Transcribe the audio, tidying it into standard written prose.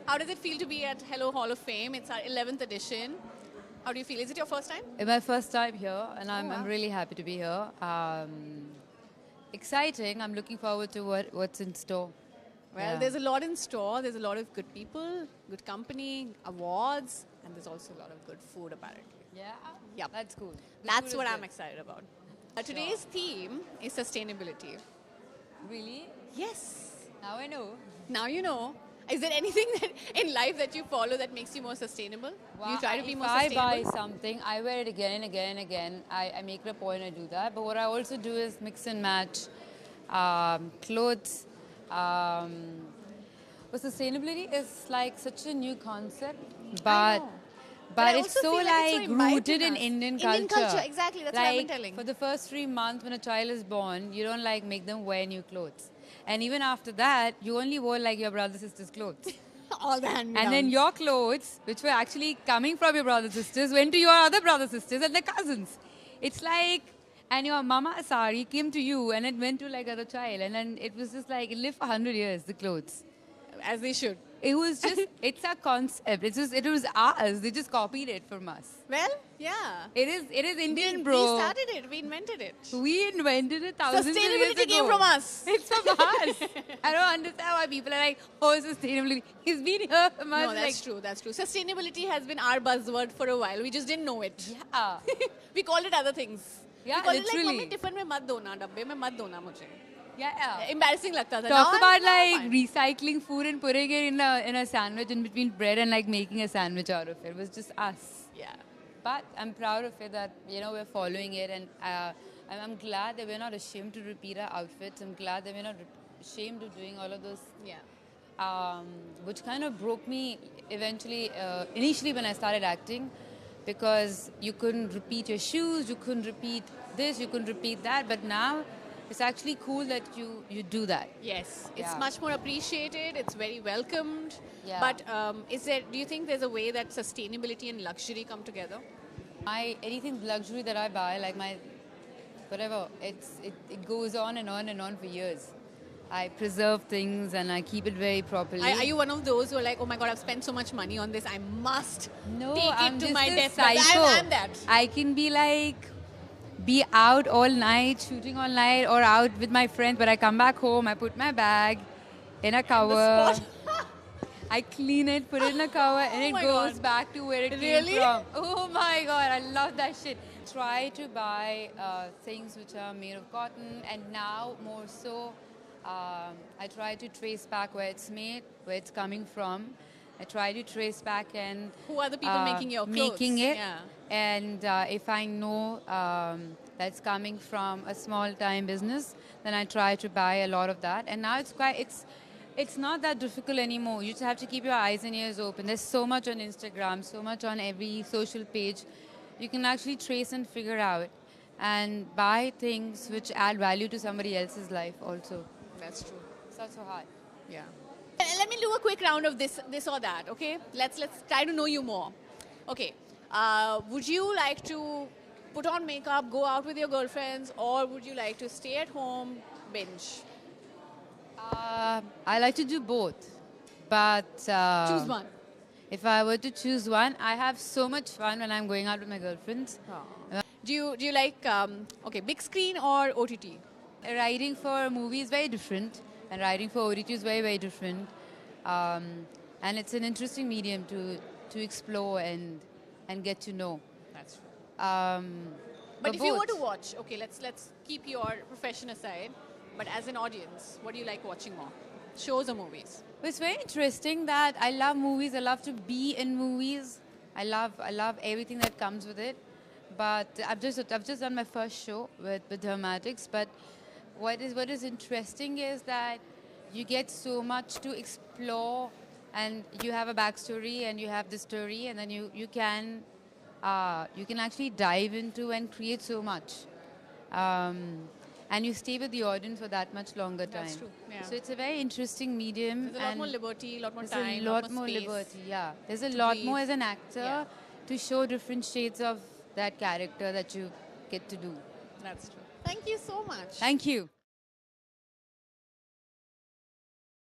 How does it feel to be at Hello Hall of Fame? It's our 11th edition. How do you feel? Is it your first time? It's my first time here, and wow. I'm really happy to be here. Exciting. I'm looking forward to what's in store. Well, there's a lot in store. There's a lot of good people, good company, awards, and there's also a lot of good food, apparently. Yeah? Yep. That's cool. That's what I'm excited about. Today's theme is sustainability. Really? Yes. Now I know. Now you know. Is there anything that in life that you follow that makes you more sustainable? Well, you try to be more sustainable. If I sustainable? buy something, I wear it again and again and again. I make it a point I do that. But what I also do is mix and match clothes. But sustainability is like such a new concept, but it's so like rooted in Indian culture. Indian culture, exactly. That's what I've been telling. For the first 3 months when a child is born, you don't like make them wear new clothes, and even after that, you only wore like your brother sister's clothes. All the hand-me-downs. And then your clothes, which were actually coming from your brother sisters, went to your other brother sisters and their cousins. It's like, and your mama sari came to you and it went to like other child, and then it was just like it lived for 100 years. The clothes. As they should. It was just, it's a concept. It was ours. They just copied it from us. Well, yeah. It is Indian, We bro. started it. We invented it. We invented it thousands of years ago. Sustainability came from us. It's from us. I don't understand why people are like, oh, sustainability. It's been here from us. No, that's true. That's true. Sustainability has been our buzzword for a while. We just didn't know it. Yeah. We called it other things. Yeah, we called literally. it like, mummy tiffin में मत दो ना, डब्बे में मत दो ना मुझे. Yeah. Embarrassing लगता था. Talk Now about now like fine. recycling food and putting it in a sandwich in between bread and like making a sandwich out of it. It was just us. Yeah. But I'm proud of it that, we're following it, and I'm glad that we're not ashamed to repeat our outfits. I'm glad that we're not ashamed of doing all of those. Yeah. Which kind of broke me eventually, initially when I started acting, because you couldn't repeat your shoes, you couldn't repeat this, you couldn't repeat that. But now it's actually cool that you do that. Yes, it's Yeah. much more appreciated. It's very welcomed. Yeah. But do you think there's a way that sustainability and luxury come together? Anything luxury that I buy, like my whatever, it goes on and on and on for years. I preserve things and I keep it very properly. Are you one of those who are like, oh my god, I've spent so much money on this, I must take I'm it to just my a deathbed? psycho. I'm that. I can be out all night, shooting all night, or out with my friends, but I come back home, I put my bag in a cover. I clean it, put it in a cover, and it goes back to where it came from. Oh my god, I love that shit. Try to buy things which are made of cotton, and now more so, I try to trace back where it's made, where it's coming from. I try to trace back and who are the people making your clothes? Making it, yeah. and if I know that's coming from a small-time business, then I try to buy a lot of that. And now it's not that difficult anymore. You just have to keep your eyes and ears open. There's so much on Instagram, so much on every social page. You can actually trace and figure out and buy things which add value to somebody else's life also. That's true. It's not so hard. Yeah. Let me do a quick round of this or that, okay? Let's try to know you more. Okay. Would you like to put on makeup, go out with your girlfriends, or would you like to stay at home, binge? I like to do both, but Choose one. If I were to choose one, I have so much fun when I'm going out with my girlfriends. Do you like big screen or OTT? Writing for a movie is very different, and writing for OTT is very, very different. And it's an interesting medium to explore and get to know. That's true. But if you were to watch, okay, let's keep your profession aside, but as an audience, what do you like watching more? Shows or movies? It's very interesting that I love movies. I love to be in movies. I love everything that comes with it. But I've just done my first show with Dramatics. But what is interesting is that you get so much to explore, and you have a backstory and you have the story, and then you can actually dive into and create so much. And you stay with the audience for that much longer time. That's true. Yeah. So it's a very interesting medium. There's a lot more liberty, a lot more time, There's a lot more space liberty, yeah. There's a lot more as an actor to show different shades of that character that you get to do. That's true. Thank you so much. Thank you.